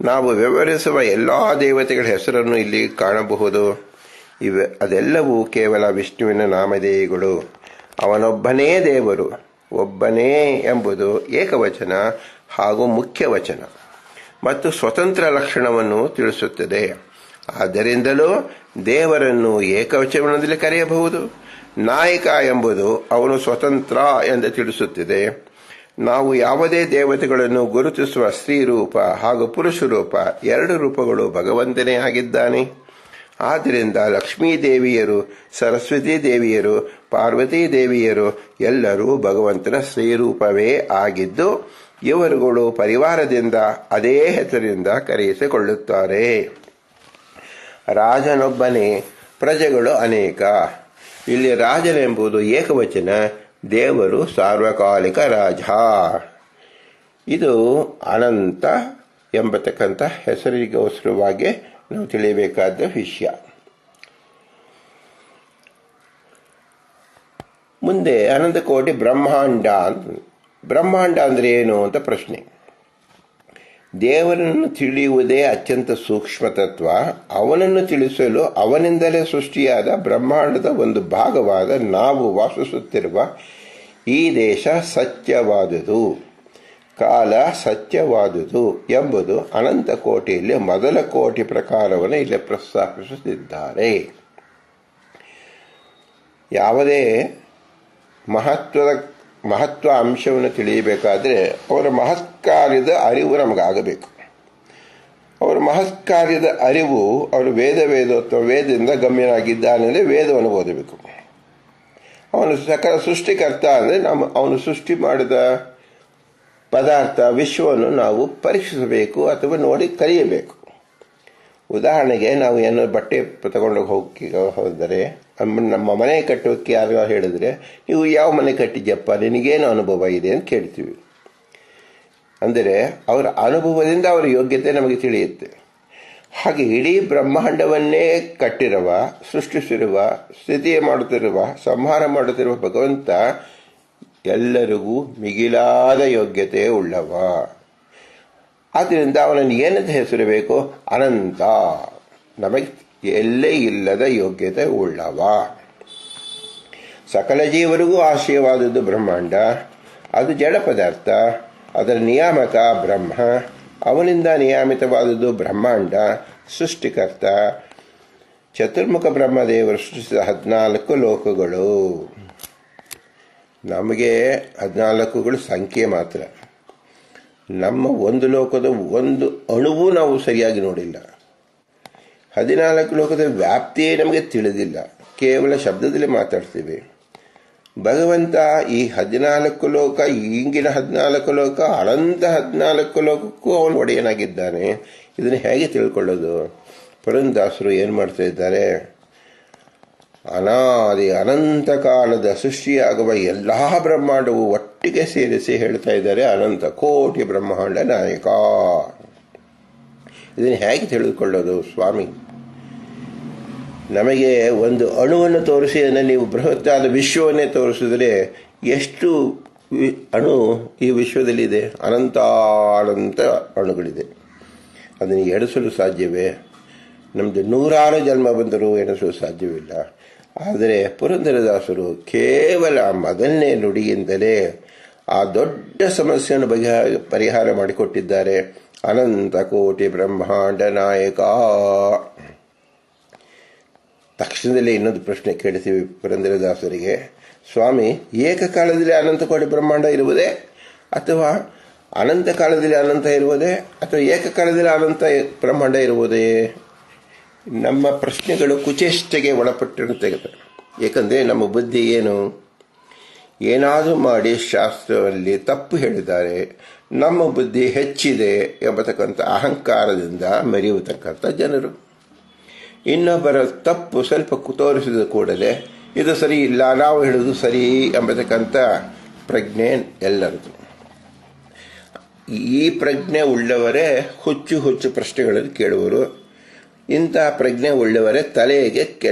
ನಾವು ವ್ಯವಹರಿಸುವ ಎಲ್ಲಾ ದೇವತೆಗಳ ಹೆಸರನ್ನು ಇಲ್ಲಿ ಕಾಣಬಹುದು. ಅದೆಲ್ಲವೂ ಕೇವಲ ವಿಷ್ಣುವಿನ ನಾಮಧೇಯಗಳು. ಅವನೊಬ್ಬನೇ ದೇವರು, ಒಬ್ಬನೇ ಎಂಬುದು ಏಕವಚನ ಹಾಗೂ ಮುಖ್ಯವಚನ ಮತ್ತು ಸ್ವತಂತ್ರ ಲಕ್ಷಣವನ್ನು ತಿಳಿಸುತ್ತದೆ. ಆದ್ದರಿಂದಲೂ ದೇವರನ್ನು ಏಕವಚನದಲ್ಲಿ ಕರೆಯಬಹುದು. ನಾಯಕ ಎಂಬುದು ಅವನು ಸ್ವತಂತ್ರ ಎಂದು ತಿಳಿಸುತ್ತಿದೆ. ನಾವು ಯಾವುದೇ ದೇವತೆಗಳನ್ನು ಗುರುತಿಸುವ ಸ್ತ್ರೀ ರೂಪ ಹಾಗೂ ಪುರುಷ ರೂಪ, 2 ರೂಪಗಳು ಭಗವಂತನೇ ಆಗಿದ್ದಾನೆ. ಆದ್ದರಿಂದ ಲಕ್ಷ್ಮೀ ದೇವಿಯರು, ಸರಸ್ವತಿ ದೇವಿಯರು, ಪಾರ್ವತೀ ದೇವಿಯರು ಎಲ್ಲರೂ ಭಗವಂತನ ಶ್ರೀರೂಪವೇ ಆಗಿದ್ದು ಇವರುಗಳು ಪರಿವಾರದಿಂದ ಅದೇ ಹೆಸರಿನಿಂದ ಕರೆಯಿಸಿಕೊಳ್ಳುತ್ತಾರೆ. ರಾಜನೊಬ್ಬನೇ, ಪ್ರಜೆಗಳು ಅನೇಕ. ಇಲ್ಲಿ ರಾಜನೆಂಬುದು ಏಕವಚನ, ದೇವರು ಸಾರ್ವಕಾಲಿಕ ರಾಜ. ಇದು ಅನಂತ ಎಂಬತಕ್ಕಂಥ ಹೆಸರಿಗೋಸ್ಕರವಾಗಿ ನಾವು ತಿಳಿಯಬೇಕಾದ ವಿಷಯ. ಮುಂದೆ ಅನಂತ ಕೋಟಿ ಬ್ರಹ್ಮಾಂಡ ಅಂದ್ರೆ ಏನು ಅಂತ ಪ್ರಶ್ನೆ. ದೇವರನ್ನು ತಿಳಿಯುವುದೇ ಅತ್ಯಂತ ಸೂಕ್ಷ್ಮ ತತ್ವ. ಅವನನ್ನು ತಿಳಿಸಲು ಅವನಿಂದಲೇ ಸೃಷ್ಟಿಯಾದ ಬ್ರಹ್ಮಾಂಡದ ಒಂದು ಭಾಗವಾದ ನಾವು ವಾಸಿಸುತ್ತಿರುವ ಈ ದೇಶ ಸತ್ಯವಾದುದು, ಕಾಲ ಸತ್ಯವಾದುದು ಎಂಬುದು ಅನಂತ ಕೋಟಿಯಲ್ಲಿ ಮೊದಲ ಕೋಟಿ ಪ್ರಕಾರವನ್ನು ಇಲ್ಲಿ ಪ್ರಸ್ತಾಪಿಸುತ್ತಿದ್ದಾರೆ. ಯಾವುದೇ ಮಹತ್ವ ಅಂಶವನ್ನು ತಿಳಿಯಬೇಕಾದ್ರೆ ಅವರ ಮಹತ್ಕಾರ್ಯದ ಅರಿವು ನಮಗಾಗಬೇಕು. ಅವರ ಮಹತ್ಕಾರ್ಯದ ಅರಿವು, ಅವರು ವೇದದಿಂದ ಗಮ್ಯನಾಗಿದ್ದಾನೆಂದರೆ ವೇದವನ್ನು ಓದಬೇಕು. ಅವನು ಸಕಲ ಸೃಷ್ಟಿಕರ್ತ ಅಂದರೆ ಅವನು ಸೃಷ್ಟಿ ಮಾಡಿದ ಪದಾರ್ಥ ವಿಶ್ವವನ್ನು ನಾವು ಪರೀಕ್ಷಿಸಬೇಕು ಅಥವಾ ನೋಡಿ ಕಲಿಯಬೇಕು. ಉದಾಹರಣೆಗೆ ನಾವು ಏನೋ ಬಟ್ಟೆ ತಗೊಂಡು ಹೋದರೆ ನಮ್ಮ ಮನೆ ಕಟ್ಟೋಕ್ಕೆ ಯಾರು ಹೇಳಿದ್ರೆ, ನೀವು ಯಾವ ಮನೆ ಕಟ್ಟಿದ್ಯಪ್ಪ, ನಿನಗೇನು ಅನುಭವ ಇದೆ ಅಂತ ಕೇಳ್ತೀವಿ. ಅಂದರೆ ಅವರ ಅನುಭವದಿಂದ ಅವರ ಯೋಗ್ಯತೆ ನಮಗೆ ತಿಳಿಯುತ್ತೆ. ಹಾಗೆ ಇಡೀ ಬ್ರಹ್ಮಾಂಡವನ್ನೇ ಕಟ್ಟಿರುವ, ಸೃಷ್ಟಿಸಿರುವ, ಸ್ಥಿತಿ ಮಾಡುತ್ತಿರುವ, ಸಂಹಾರ ಮಾಡುತ್ತಿರುವ ಭಗವಂತ ಎಲ್ಲರಿಗೂ ಮಿಗಿಲಾದ ಯೋಗ್ಯತೆ ಉಳ್ಳವ. ಆದ್ದರಿಂದ ಅವನನ್ನು ಏನಂತ ಹೆಸರಬೇಕು? ಅನಂತ, ನಮಗೆ ಎಲ್ಲೇ ಇಲ್ಲದ ಯೋಗ್ಯತೆ ಉಳ್ಳವ. ಸಕಲ ಜೀವರಿಗೂ ಆಶ್ರಯವಾದದ್ದು ಬ್ರಹ್ಮಾಂಡ. ಅದು ಜಡ ಪದಾರ್ಥ, ಅದರ ನಿಯಾಮಕ ಬ್ರಹ್ಮ. ಅವನಿಂದ ನಿಯಮಿತವಾದದ್ದು ಬ್ರಹ್ಮಾಂಡ, ಸೃಷ್ಟಿಕರ್ತ. ಚತುರ್ಮುಖ ಬ್ರಹ್ಮದೇವರು ಸೃಷ್ಟಿಸಿದ 14 ಲೋಕಗಳು. ನಮಗೆ 14ಗಳು ಸಂಖ್ಯೆ ಮಾತ್ರ. ನಮ್ಮ ಒಂದು ಲೋಕದ ಒಂದು ಅಣುವೂ ನಾವು ಸರಿಯಾಗಿ ನೋಡಿಲ್ಲ. 14 ಲೋಕದ ವ್ಯಾಪ್ತಿಯೇ ನಮಗೆ ತಿಳಿದಿಲ್ಲ. ಕೇವಲ ಶಬ್ದದಲ್ಲಿ ಮಾತಾಡ್ತೀವಿ. ಭಗವಂತ ಈ 14 ಲೋಕ, ಈಗಿನ 14 ಲೋಕ, ಅನಂತ 14 ಲೋಕಕ್ಕೂ ಅವನು ಒಡೆಯನಾಗಿದ್ದಾನೆ. ಇದನ್ನು ಹೇಗೆ ತಿಳ್ಕೊಳ್ಳೋದು? ಪುರಂದಾಸರು ಏನು ಮಾಡ್ತಾ ಇದ್ದಾರೆ? ಅನಾದಿ ಅನಂತ ಕಾಲದ ಸೃಷ್ಟಿಯಾಗುವ ಎಲ್ಲಾ ಬ್ರಹ್ಮಾಂಡವು ಒಟ್ಟಿಗೆ ಸೇರಿಸಿ ಹೇಳ್ತಾ ಇದ್ದಾರೆ, ಅನಂತ ಕೋಟಿ ಬ್ರಹ್ಮಾಂಡ ನಾಯಕ. ಇದನ್ನು ಹೇಗೆ ತಿಳಿದುಕೊಳ್ಳೋದು ಸ್ವಾಮಿ? ನಮಗೆ ಒಂದು ಅಣುವನ್ನು ತೋರಿಸಿ ಅದನ್ನು ನೀವು ಬೃಹತ್ತಾದ ವಿಶ್ವವನ್ನೇ ತೋರಿಸಿದರೆ ಎಷ್ಟು ಅಣು ಈ ವಿಶ್ವದಲ್ಲಿದೆ? ಅನಂತ ಅಣುಗಳಿದೆ. ಅದನ್ನು ಎಣಿಸಲು ಸಾಧ್ಯವೇ? ನಮ್ಮದು 100 ಜನ್ಮ ಬಂದರೂ ಎಣಿಸಲು ಸಾಧ್ಯವಿಲ್ಲ. ಆದರೆ ಪುರಂದರದಾಸರು ಕೇವಲ ಮೊದಲನೇ ನುಡಿಯಿಂದಲೇ ಆ ದೊಡ್ಡ ಸಮಸ್ಯೆಯನ್ನು ಪರಿಹಾರ ಮಾಡಿಕೊಟ್ಟಿದ್ದಾರೆ. ಅನಂತ ಕೋಟಿ ಬ್ರಹ್ಮಾಂಡ ನಾಯಕ. ತಕ್ಷಣದಲ್ಲೇ ಇನ್ನೊಂದು ಪ್ರಶ್ನೆ ಕೇಳ್ತೀವಿ ಪುರಂದರದಾಸರಿಗೆ, ಸ್ವಾಮಿ, ಏಕಕಾಲದಲ್ಲಿ ಅನಂತ ಕೋಟಿ ಬ್ರಹ್ಮಾಂಡ ಇರುವುದೇ, ಅಥವಾ ಅನಂತ ಕಾಲದಲ್ಲಿ ಅನಂತ ಇರುವುದೇ, ಅಥವಾ ಏಕಕಾಲದಲ್ಲಿ ಅನಂತ ಬ್ರಹ್ಮಾಂಡ ಇರುವುದೇ? ನಮ್ಮ ಪ್ರಶ್ನೆಗಳು ಕುಚೇಷ್ಟೆಗೆ ಒಳಪಟ್ಟಿರುತ್ತದೆ. ಏಕೆಂದರೆ ನಮ್ಮ ಬುದ್ಧಿ ಏನಾದರೂ ಮಾಡಿ ಶಾಸ್ತ್ರದಲ್ಲಿ ತಪ್ಪು ಹೇಳಿದ್ದಾರೆ, ನಮ್ಮ ಬುದ್ಧಿ ಹೆಚ್ಚಿದೆ ಎಂಬತಕ್ಕಂಥ ಅಹಂಕಾರದಿಂದ ಮೆರೆಯತಕ್ಕಂಥ ಜನರು. ಇನ್ನೊಬ್ಬರ ತಪ್ಪು ಸ್ವಲ್ಪ ತೋರಿಸಿದ ಕೂಡಲೇ ಇದು ಸರಿ ಇಲ್ಲ, ನಾವು ಹೇಳುವುದು ಸರಿ ಎಂಬತಕ್ಕಂಥ ಪ್ರಜ್ಞೆ ಎಲ್ಲರದು. ಈ ಪ್ರಜ್ಞೆ ಉಳ್ಳವರೇ ಹುಚ್ಚು ಪ್ರಶ್ನೆಗಳನ್ನು ಕೇಳುವರು. ಇಂತಹ ಪ್ರಜ್ಞೆ ಉಳ್ಳವರೇ ತಲೆಗೆ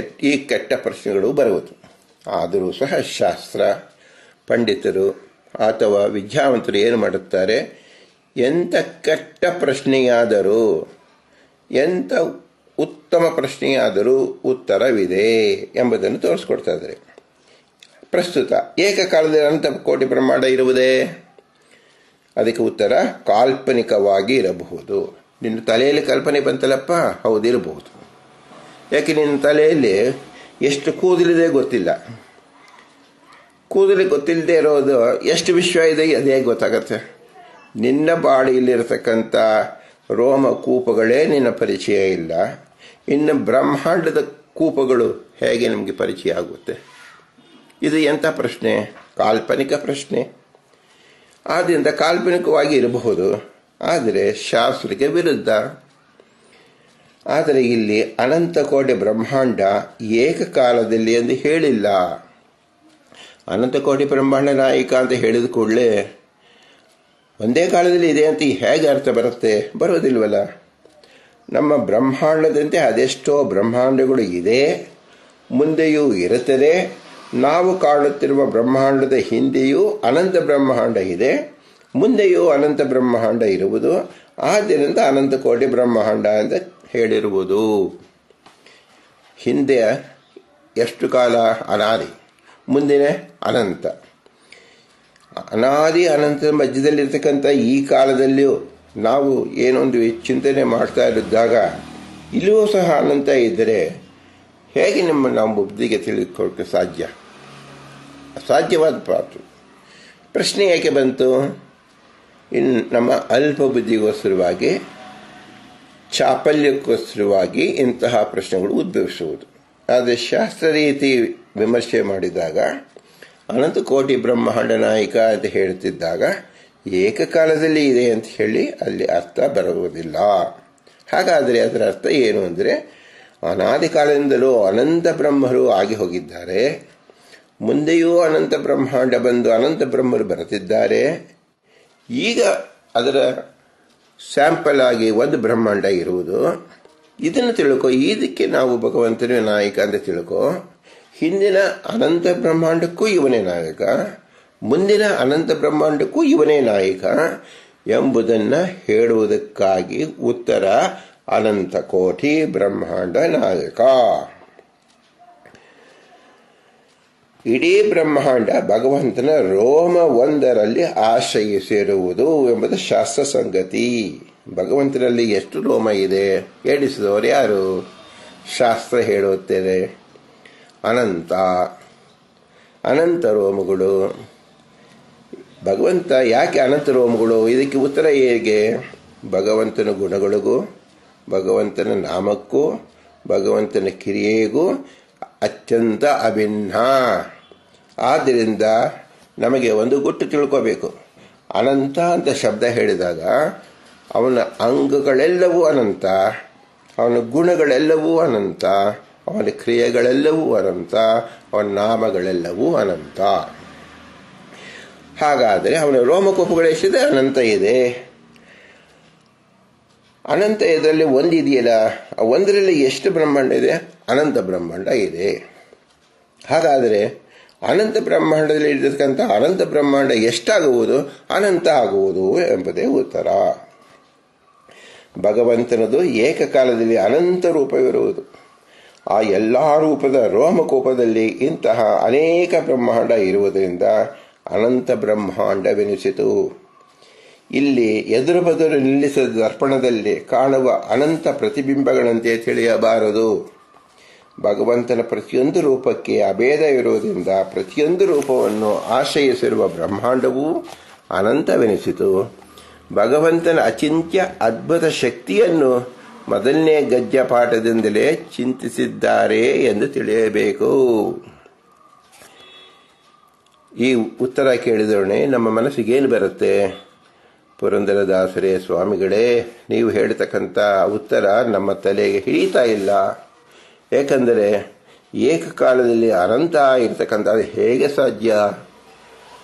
ಈ ಕೆಟ್ಟ ಪ್ರಶ್ನೆಗಳು ಬರುವುದು. ಆದರೂ ಸಹ ಶಾಸ್ತ್ರ ಪಂಡಿತರು ಅಥವಾ ವಿದ್ಯಾವಂತರು ಏನು ಮಾಡುತ್ತಾರೆ? ಎಂಥ ಕೆಟ್ಟ ಪ್ರಶ್ನೆಯಾದರೂ, ಎಂಥ ಉತ್ತಮ ಪ್ರಶ್ನೆಯಾದರೂ ಉತ್ತರವಿದೆ ಎಂಬುದನ್ನು ತೋರಿಸ್ಕೊಡ್ತಾ ಇದ್ದಾರೆ. ಪ್ರಸ್ತುತ ಏಕಕಾಲದಲ್ಲಿ ಅನಂತ ಕೋಟಿ ಬ್ರಹ್ಮಾಂಡ ಇರುವುದೇ? ಅದಕ್ಕೆ ಉತ್ತರ ಕಾಲ್ಪನಿಕವಾಗಿ ಇರಬಹುದು. ನಿನ್ನ ತಲೆಯಲ್ಲಿ ಕಲ್ಪನೆ ಬಂತಲ್ಲಪ್ಪ, ಹೌದಿರಬಹುದು. ಯಾಕೆ ನಿನ್ನ ತಲೆಯಲ್ಲಿ ಎಷ್ಟು ಕೂದಲಿದೆ ಗೊತ್ತಿಲ್ಲ. ಕೂದಲು ಗೊತ್ತಿಲ್ಲದೆ ಇರೋದು ಎಷ್ಟು ವಿಶ್ವ ಇದೆ ಅದೇ ಗೊತ್ತಾಗತ್ತೆ. ನಿನ್ನ ಬಾಡಿಯಲ್ಲಿರತಕ್ಕಂಥ ರೋಮ ಕೂಪಗಳೇ ನಿನ್ನ ಪರಿಚಯ ಇಲ್ಲ, ಇನ್ನು ಬ್ರಹ್ಮಾಂಡದ ಕೂಪಗಳು ಹೇಗೆ ನಮಗೆ ಪರಿಚಯ ಆಗುತ್ತೆ? ಇದು ಎಂಥ ಪ್ರಶ್ನೆ? ಕಾಲ್ಪನಿಕ ಪ್ರಶ್ನೆ. ಆದ್ದರಿಂದ ಕಾಲ್ಪನಿಕವಾಗಿ ಇರಬಹುದು, ಆದರೆ ಶಾಸ್ತ್ರಕ್ಕೆ ವಿರುದ್ಧ. ಆದರೆ ಇಲ್ಲಿ ಅನಂತ ಕೋಟಿ ಬ್ರಹ್ಮಾಂಡ ಏಕಕಾಲದಲ್ಲಿ ಎಂದು ಹೇಳಿಲ್ಲ. ಅನಂತ ಕೋಟಿ ಬ್ರಹ್ಮಾಂಡ ನಾಯಕ ಅಂತ ಹೇಳಿದ ಕೂಡಲೇ ಒಂದೇ ಕಾಲದಲ್ಲಿ ಇದೆ ಅಂತ ಹೇಗೆ ಅರ್ಥ ಬರುತ್ತೆ? ಬರೋದಿಲ್ವಲ್ಲ. ನಮ್ಮ ಬ್ರಹ್ಮಾಂಡದಂತೆ ಅದೆಷ್ಟೋ ಬ್ರಹ್ಮಾಂಡಗಳು ಇದೆ, ಮುಂದೆಯೂ ಇರುತ್ತದೆ. ನಾವು ಕಾಣುತ್ತಿರುವ ಬ್ರಹ್ಮಾಂಡದ ಹಿಂದೆಯೂ ಅನಂತ ಬ್ರಹ್ಮಾಂಡ ಇದೆ, ಮುಂದೆಯೂ ಅನಂತ ಬ್ರಹ್ಮಾಂಡ ಇರುವುದು. ಆದ್ದರಿಂದ ಅನಂತ ಕೋಟಿ ಬ್ರಹ್ಮಾಂಡ ಅಂತ ಹೇಳಿರುವುದು. ಹಿಂದೆ ಎಷ್ಟು ಕಾಲ? ಅನಾದಿ. ಮುಂದಿನ ಅನಂತ. ಅನಾದಿ ಅನಂತ ಮಧ್ಯದಲ್ಲಿರ್ತಕ್ಕಂಥ ಈ ಕಾಲದಲ್ಲಿಯೂ ನಾವು ಏನೊಂದು ಚಿಂತನೆ ಮಾಡ್ತಾ ಇದ್ದಾಗ ಇಲ್ಲಿಯೂ ಸಹ ಅನಂತ ಇದ್ದರೆ ಹೇಗೆ ನಮ್ಮ ಬುದ್ಧಿಗೆ ತಿಳಿದುಕೊಳ್ಳಕ್ಕೆ ಸಾಧ್ಯ? ಅಸಾಧ್ಯವಾದ ಮಾತು. ಪ್ರಶ್ನೆ ಯಾಕೆ ಬಂತು? ಇನ್ನು ನಮ್ಮ ಅಲ್ಪ ಬುದ್ಧಿಗೋಸ್ಕರವಾಗಿ, ಚಾಪಲ್ಯಕ್ಕೋಸ್ಕರವಾಗಿ ಇಂತಹ ಪ್ರಶ್ನೆಗಳು ಉದ್ಭವಿಸುವುದು. ಆದರೆ ಶಾಸ್ತ್ರ ರೀತಿ ವಿಮರ್ಶೆ ಮಾಡಿದಾಗ ಅನಂತ ಕೋಟಿ ಬ್ರಹ್ಮಾಂಡ ನಾಯಕ ಅಂತ ಹೇಳ್ತಿದ್ದಾಗ ಏಕಕಾಲದಲ್ಲಿ ಇದೆ ಅಂತ ಹೇಳಿ ಅಲ್ಲಿ ಅರ್ಥ ಬರುವುದಿಲ್ಲ. ಹಾಗಾದರೆ ಅದರ ಅರ್ಥ ಏನು ಅಂದರೆ, ಅನಾದಿ ಕಾಲದಿಂದಲೂ ಅನಂತ ಬ್ರಹ್ಮರು ಆಗಿ ಹೋಗಿದ್ದಾರೆ, ಮುಂದೆಯೂ ಅನಂತ ಬ್ರಹ್ಮಾಂಡ ಬಂದು ಅನಂತ ಬ್ರಹ್ಮರು ಬರುತ್ತಿದ್ದಾರೆ. ಈಗ ಅದರ ಸ್ಯಾಂಪಲ್ ಆಗಿ ಒಂದು ಬ್ರಹ್ಮಾಂಡ ಇರುವುದು. ಇದನ್ನು ತಿಳ್ಕೊ, ಇದಕ್ಕೆ ನಾವು ಭಗವಂತನೇ ನಾಯಕ ಅಂತ ತಿಳ್ಕೊ. ಹಿಂದಿನ ಅನಂತ ಬ್ರಹ್ಮಾಂಡಕ್ಕೂ ಇವನೇ ನಾಯಕ, ಮುಂದಿನ ಅನಂತ ಬ್ರಹ್ಮಾಂಡಕ್ಕೂ ಇವನೇ ನಾಯಕ ಎಂಬುದನ್ನು ಹೇಳುವುದಕ್ಕಾಗಿ ಉತ್ತರ ಅನಂತ ಕೋಟಿ ಬ್ರಹ್ಮಾಂಡ ನಾಯಕ. ಇಡೀ ಬ್ರಹ್ಮಾಂಡ ಭಗವಂತನ ರೋಮ ಒಂದರಲ್ಲಿ ಆಶ್ರಯಿಸಿರುವುದು ಎಂಬುದು ಶಾಸ್ತ್ರ ಸಂಗತಿ. ಭಗವಂತನಲ್ಲಿ ಎಷ್ಟು ರೋಮ ಇದೆ ಹೇಳಿಸಿದವರು ಯಾರು? ಶಾಸ್ತ್ರ ಹೇಳುತ್ತೇನೆ. ಅನಂತ ಅನಂತ ರೋಮಗಳು. ಭಗವಂತ ಯಾಕೆ ಅನಂತ ರೋಮಗಳು? ಇದಕ್ಕೆ ಉತ್ತರ ಹೇಗೆ? ಭಗವಂತನ ಗುಣಗಳಿಗೂ, ಭಗವಂತನ ನಾಮಕ್ಕೂ, ಭಗವಂತನ ಕ್ರಿಯೆಗೂ ಅತ್ಯಂತ ಅಭಿನ್ನ. ಆದ್ದರಿಂದ ನಮಗೆ ಒಂದು ಗುಟ್ಟು ತಿಳ್ಕೋಬೇಕು. ಅನಂತ ಅಂತ ಶಬ್ದ ಹೇಳಿದಾಗ ಅವನ ಅಂಗಗಳೆಲ್ಲವೂ ಅನಂತ, ಅವನ ಗುಣಗಳೆಲ್ಲವೂ ಅನಂತ, ಅವನ ಕ್ರಿಯೆಗಳೆಲ್ಲವೂ ಅನಂತ, ಅವನ ನಾಮಗಳೆಲ್ಲವೂ ಅನಂತ. ಹಾಗಾದರೆ ಅವನ ರೋಮಕೋಪಗಳೆಷ್ಟಿದೆ? ಅನಂತ ಇದೆ. ಅನಂತ ಇದರಲ್ಲಿ ಒಂದಿದೆಯಲ್ಲ, ಒಂದರಲ್ಲಿ ಎಷ್ಟು ಬ್ರಹ್ಮಾಂಡ ಇದೆ? ಅನಂತ ಬ್ರಹ್ಮಾಂಡ ಇದೆ. ಹಾಗಾದರೆ ಅನಂತ ಬ್ರಹ್ಮಾಂಡದಲ್ಲಿ ಇರತಕ್ಕಂಥ ಅನಂತ ಬ್ರಹ್ಮಾಂಡ ಎಷ್ಟಾಗುವುದು? ಅನಂತ ಆಗುವುದು ಎಂಬುದೇ ಉತ್ತರ. ಭಗವಂತನದು ಏಕಕಾಲದಲ್ಲಿ ಅನಂತ ರೂಪವಿರುವುದು. ಆ ಎಲ್ಲ ರೂಪದ ರೋಮಕೋಪದಲ್ಲಿ ಇಂತಹ ಅನೇಕ ಬ್ರಹ್ಮಾಂಡ ಇರುವುದರಿಂದ ಅನಂತ ಬ್ರಹ್ಮಾಂಡವೆನಿಸಿತು. ಇಲ್ಲಿ ಎದುರು ಬದುರು ನಿಲ್ಲಿಸಿದ ದರ್ಪಣದಲ್ಲಿ ಕಾಣುವ ಅನಂತ ಪ್ರತಿಬಿಂಬಗಳಂತೆ ತಿಳಿಯಬಾರದು. ಭಗವಂತನ ಪ್ರತಿಯೊಂದು ರೂಪಕ್ಕೆ ಅಭೇದವಿರುವುದರಿಂದ ಪ್ರತಿಯೊಂದು ರೂಪವನ್ನು ಆಶ್ರಯಿಸಿರುವ ಬ್ರಹ್ಮಾಂಡವೂ ಅನಂತವೆನಿಸಿತು. ಭಗವಂತನ ಅಚಿಂತ್ಯ ಅದ್ಭುತ ಶಕ್ತಿಯನ್ನು ಮೊದಲನೇ ಗದ್ಯ ಪಾಠದಿಂದಲೇ ಚಿಂತಿಸಿದ್ದಾರೆ ಎಂದು ತಿಳಿಯಬೇಕು. ಈ ಉತ್ತರ ಕೇಳಿದೊಡನೆ ನಮ್ಮ ಮನಸ್ಸಿಗೇನು ಬರುತ್ತೆ? ಪುರಂದರದಾಸರೇ ಸ್ವಾಮಿಗಳೇ, ನೀವು ಹೇಳ್ತಕ್ಕಂಥ ಉತ್ತರ ನಮ್ಮ ತಲೆಗೆ ಹಿಡಿತಾ ಇಲ್ಲ. ಏಕೆಂದರೆ ಏಕಕಾಲದಲ್ಲಿ ಅನಂತ ಇರತಕ್ಕಂಥದ್ದು ಹೇಗೆ ಸಾಧ್ಯ?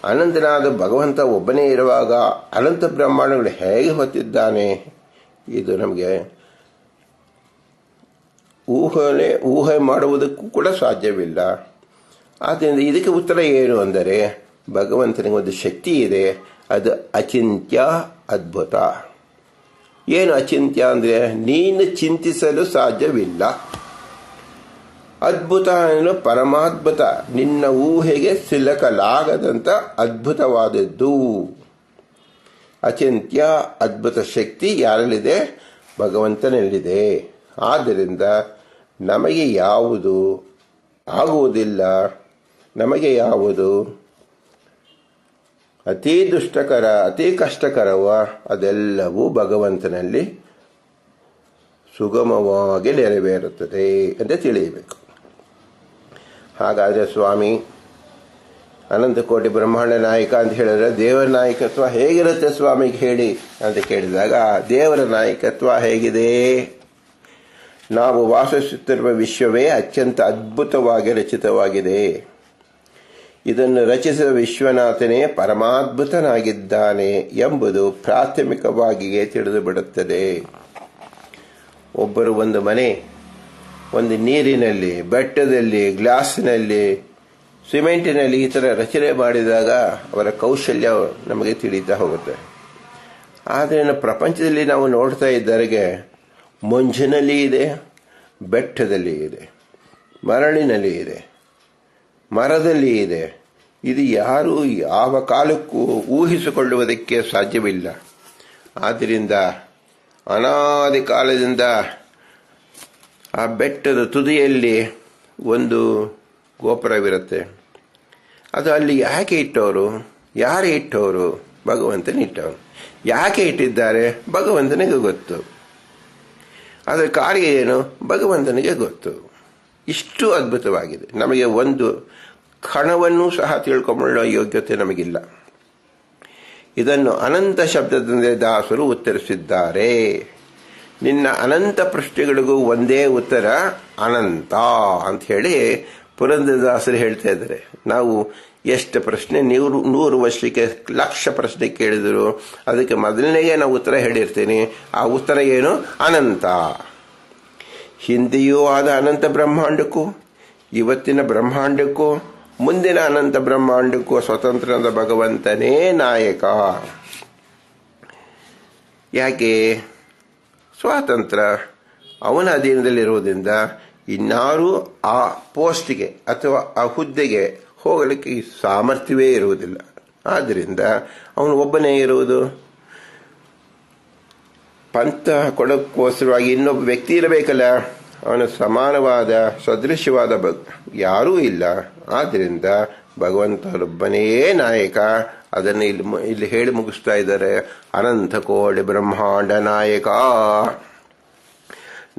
ಅನಂತನಾದ ಭಗವಂತ ಒಬ್ಬನೇ ಇರುವಾಗ ಅನಂತ ಬ್ರಹ್ಮಾಂಡಗಳು ಹೇಗೆ ಹೊತ್ತಿದ್ದಾನೆ? ಇದು ನಮಗೆ ಊಹೆ ಮಾಡುವುದಕ್ಕೂ ಕೂಡ ಸಾಧ್ಯವಿಲ್ಲ. ಆದ್ದರಿಂದ ಇದಕ್ಕೆ ಉತ್ತರ ಏನು ಅಂದರೆ, ಭಗವಂತನಿಗೆ ಒಂದು ಶಕ್ತಿ ಇದೆ, ಅದು ಅಚಿಂತ್ಯ ಅದ್ಭುತ. ಏನು ಅಚಿಂತ್ಯ ಅಂದರೆ ನೀನು ಚಿಂತಿಸಲು ಸಾಧ್ಯವಿಲ್ಲ. ಅದ್ಭುತ ಏನು? ಪರಮಾದ್ಭುತ, ನಿನ್ನ ಊಹೆಗೆ ಸಿಲಕಲಾಗದಂಥ ಅದ್ಭುತವಾದದ್ದು. ಅಚಿಂತ್ಯ ಅದ್ಭುತ ಶಕ್ತಿ ಯಾರಲ್ಲಿದೆ? ಭಗವಂತನಲ್ಲಿದೆ. ಆದ್ದರಿಂದ ನಮಗೆ ಯಾವುದು ಆಗುವುದಿಲ್ಲ, ನಮಗೆ ಯಾವುದು ಅತಿ ದುಷ್ಟಕರ, ಅತಿ ಕಷ್ಟಕರವ, ಅದೆಲ್ಲವೂ ಭಗವಂತನಲ್ಲಿ ಸುಗಮವಾಗಿ ನೆರವೇರುತ್ತದೆ ಅಂತ ತಿಳಿಯಬೇಕು. ಹಾಗಾದರೆ ಸ್ವಾಮಿ ಅನಂತಕೋಟಿ ಬ್ರಹ್ಮಾಂಡ ನಾಯಕ ಅಂತ ಹೇಳಿದ್ರೆ ದೇವರ ನಾಯಕತ್ವ ಹೇಗಿರುತ್ತೆ ಸ್ವಾಮಿಗೆ ಹೇಳಿ ಅಂತ ಕೇಳಿದಾಗ, ದೇವರ ನಾಯಕತ್ವ ಹೇಗಿದೆ? ನಾವು ವಾಸಿಸುತ್ತಿರುವ ವಿಶ್ವವೇ ಅತ್ಯಂತ ಅದ್ಭುತವಾಗಿ ರಚಿತವಾಗಿದೆ. ಇದನ್ನು ರಚಿಸಿದ ವಿಶ್ವನಾಥನೇ ಪರಮಾದ್ಭುತನಾಗಿದ್ದಾನೆ ಎಂಬುದು ಪ್ರಾಥಮಿಕವಾಗಿಯೇ ತಿಳಿದು ಬಿಡುತ್ತದೆ. ಒಬ್ಬರು ಒಂದು ಮನೆ, ಒಂದು ನೀರಿನಲ್ಲಿ, ಬೆಟ್ಟದಲ್ಲಿ, ಗ್ಲಾಸಿನಲ್ಲಿ, ಸಿಮೆಂಟಿನಲ್ಲಿ ಈ ಥರ ರಚನೆ ಮಾಡಿದಾಗ ಅವರ ಕೌಶಲ್ಯ ನಮಗೆ ತಿಳಿತಾ ಹೋಗುತ್ತೆ. ಆದರೆ ಪ್ರಪಂಚದಲ್ಲಿ ನಾವು ನೋಡ್ತಾ ಇದ್ದವರೆಗೆ ಮಂಜಿನಲ್ಲಿ ಇದೆ, ಬೆಟ್ಟದಲ್ಲಿ ಇದೆ, ಮರಳಿನಲ್ಲಿ ಇದೆ, ಮರದಲ್ಲಿ ಇದೆ. ಇದು ಯಾರು ಯಾವ ಕಾಲಕ್ಕೂ ಊಹಿಸಿಕೊಳ್ಳುವುದಕ್ಕೆ ಸಾಧ್ಯವಿಲ್ಲ. ಆದ್ದರಿಂದ ಅನಾದಿ ಕಾಲದಿಂದ ಆ ಬೆಟ್ಟದ ತುದಿಯಲ್ಲಿ ಒಂದು ಗೋಪುರವಿರುತ್ತೆ. ಅದು ಅಲ್ಲಿ ಯಾಕೆ ಇಟ್ಟವರು? ಯಾರು ಇಟ್ಟವರು? ಭಗವಂತನೇ ಇಟ್ಟವರು. ಯಾಕೆ ಇಟ್ಟಿದ್ದಾರೆ? ಭಗವಂತನಿಗೆ ಗೊತ್ತು. ಅದರ ಕಾರ್ಯ ಏನು? ಭಗವಂತನಿಗೆ ಗೊತ್ತು. ಇಷ್ಟು ಅದ್ಭುತವಾಗಿದೆ. ನಮಗೆ ಒಂದು ಕಣವನ್ನೂ ಸಹ ತಿಳ್ಕೊಂಬಳ್ಳೋ ಯೋಗ್ಯತೆ ನಮಗಿಲ್ಲ. ಇದನ್ನು ಅನಂತ ಶಬ್ದದಿಂದ ದಾಸರು ಉತ್ತರಿಸಿದ್ದಾರೆ. ನಿನ್ನ ಅನಂತ ಪ್ರಶ್ನೆಗಳಿಗೂ ಒಂದೇ ಉತ್ತರ ಅನಂತ ಅಂತ ಹೇಳಿ ಪುರಂದರದಾಸರು ಹೇಳ್ತಾ ಇದ್ದಾರೆ. ನಾವು ಎಷ್ಟು ಪ್ರಶ್ನೆ 100 ವರ್ಷಕ್ಕೆ 1,00,000 ಪ್ರಶ್ನೆ ಕೇಳಿದ್ರು ಅದಕ್ಕೆ ಮೊದಲನೆಗೆ ನಾವು ಉತ್ತರ ಹೇಳಿರ್ತೀನಿ. ಆ ಉತ್ತರ ಏನು? ಅನಂತ. ಹಿಂದೆಯೂ ಆದ ಅನಂತ ಬ್ರಹ್ಮಾಂಡಕ್ಕೂ ಇವತ್ತಿನ ಬ್ರಹ್ಮಾಂಡಕ್ಕೂ ಮುಂದಿನ ಅನಂತ ಬ್ರಹ್ಮಾಂಡಕ್ಕೂ ಸ್ವತಂತ್ರನಾದ ಭಗವಂತನೇ ನಾಯಕ. ಯಾಕೆ? ಸ್ವಾತಂತ್ರ್ಯ ಅವನ ಅಧೀನದಲ್ಲಿರುವುದರಿಂದ ಇನ್ನಾರೂ ಆ ಪೋಸ್ಟ್ಗೆ ಅಥವಾ ಆ ಹುದ್ದೆಗೆ ಹೋಗಲಿಕ್ಕೆ ಸಾಮರ್ಥ್ಯವೇ ಇರುವುದಿಲ್ಲ. ಆದ್ದರಿಂದ ಅವನು ಒಬ್ಬನೇ ಇರುವುದು. ಪಂಥ ಕೊಡಕ್ಕೋಸ್ಕರವಾಗಿ ಇನ್ನೊಬ್ಬ ವ್ಯಕ್ತಿ ಇರಬೇಕಲ್ಲ, ಅವನ ಸಮಾನವಾದ ಸದೃಶ್ಯವಾದ ಯಾರೂ ಇಲ್ಲ. ಆದ್ದರಿಂದ ಭಗವಂತನೊಬ್ಬನೇ ನಾಯಕ. ಅದನ್ನು ಇಲ್ಲಿ ಹೇಳಿ ಮುಗಿಸ್ತಾ ಇದ್ದಾರೆ. ಅನಂತ ಕೋಟಿ ಬ್ರಹ್ಮಾಂಡ ನಾಯಕ.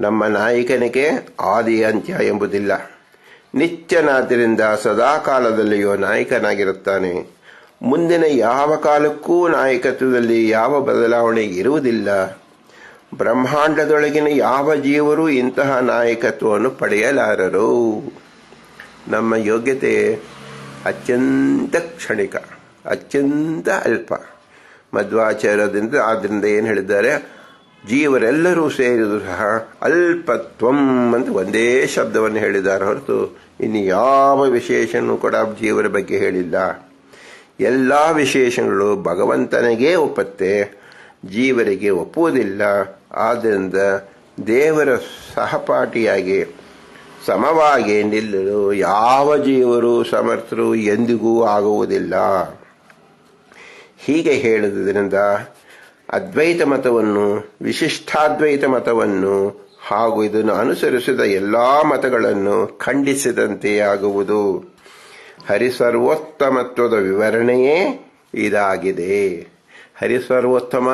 ನಮ್ಮ ನಾಯಕನಿಗೆ ಆದಿ ಅಂತ್ಯ ಎಂಬುದಿಲ್ಲ. ನಿತ್ಯನಾದ್ದರಿಂದ ಸದಾ ಕಾಲದಲ್ಲಿಯೂ ನಾಯಕನಾಗಿರುತ್ತಾನೆ. ಮುಂದಿನ ಯಾವ ಕಾಲಕ್ಕೂ ನಾಯಕತ್ವದಲ್ಲಿ ಯಾವ ಬದಲಾವಣೆ ಇರುವುದಿಲ್ಲ. ಬ್ರಹ್ಮಾಂಡದೊಳಗಿನ ಯಾವ ಜೀವರು ಇಂತಹ ನಾಯಕತ್ವವನ್ನು ಪಡೆಯಲಾರರು. ನಮ್ಮ ಯೋಗ್ಯತೆ ಅತ್ಯಂತ ಕ್ಷಣಿಕ, ಅತ್ಯಂತ ಅಲ್ಪ. ಮಧ್ವಾಚಾರ್ಯದಿಂದ ಆದ್ದರಿಂದ ಏನು ಹೇಳಿದ್ದಾರೆ? ಜೀವರೆಲ್ಲರೂ ಸೇರಿದ್ರು ಸಹ ಅಲ್ಪತ್ವಂ ಅಂತ ಒಂದೇ ಶಬ್ದವನ್ನು ಹೇಳಿದ್ದಾರೆ ಹೊರತು ಇನ್ನು ಯಾವ ವಿಶೇಷನೂ ಕೂಡ ಜೀವರ ಬಗ್ಗೆ ಹೇಳಿಲ್ಲ. ಎಲ್ಲ ವಿಶೇಷಗಳು ಭಗವಂತನಿಗೆ ಒಪ್ಪತ್ತೆ, ಜೀವರಿಗೆ ಒಪ್ಪುವುದಿಲ್ಲ. ಆದ್ದರಿಂದ ದೇವರ ಸಹಪಾಠಿಯಾಗಿ ಸಮವಾಗಿ ನಿಲ್ಲಲು ಯಾವ ಜೀವರು ಸಮರ್ಥರು ಎಂದಿಗೂ ಆಗುವುದಿಲ್ಲ. ಹೀಗೆ ಹೇಳುವುದರಿಂದ ಅದ್ವೈತ ಮತವನ್ನು, ವಿಶಿಷ್ಟಾದ್ವೈತ ಮತವನ್ನು ಹಾಗೂ ಇದನ್ನು ಅನುಸರಿಸಿದ ಎಲ್ಲಾ ಮತಗಳನ್ನು ಖಂಡಿಸಿದಂತೆ ಆಗುವುದು. ಹರಿಸರ್ವೋತ್ತಮತ್ವದ ವಿವರಣೆಯೇ ಇದಾಗಿದೆ. ಹರಿಸರ್ವೋತ್ತಮ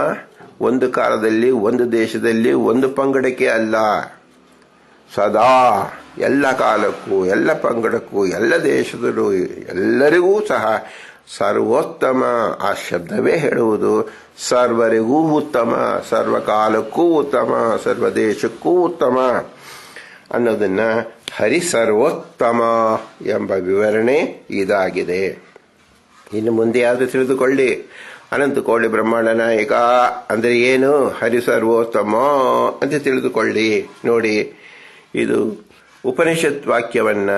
ಒಂದು ಕಾಲದಲ್ಲಿ, ಒಂದು ದೇಶದಲ್ಲಿ, ಒಂದು ಪಂಗಡಕ್ಕೆ ಅಲ್ಲ, ಸದಾ ಎಲ್ಲ ಕಾಲಕ್ಕೂ, ಎಲ್ಲ ಪಂಗಡಕ್ಕೂ, ಎಲ್ಲ ದೇಶದಲ್ಲೂ ಎಲ್ಲರಿಗೂ ಸಹ ಸರ್ವೋತ್ತಮ. ಆ ಶಬ್ದವೇ ಹೇಳುವುದು ಸರ್ವರಿಗೂ ಉತ್ತಮ, ಸರ್ವಕಾಲಕ್ಕೂ ಉತ್ತಮ, ಸರ್ವದೇಶಕ್ಕೂ ಉತ್ತಮ ಅನ್ನೋದನ್ನ ಹರಿಸರ್ವೋತ್ತಮ ಎಂಬ ವಿವರಣೆ ಇದಾಗಿದೆ. ಇನ್ನು ಮುಂದೆ ಯಾವುದು ತಿಳಿದುಕೊಳ್ಳಿ. ಅನಂತ ಕೋಟಿ ಬ್ರಹ್ಮಾಂಡ ನಾಯಕ ಅಂದರೆ ಏನು? ಹರಿಸರ್ವೋತ್ತಮ ಅಂತ ತಿಳಿದುಕೊಳ್ಳಿ. ನೋಡಿ, ಇದು ಉಪನಿಷತ್ ವಾಕ್ಯವನ್ನ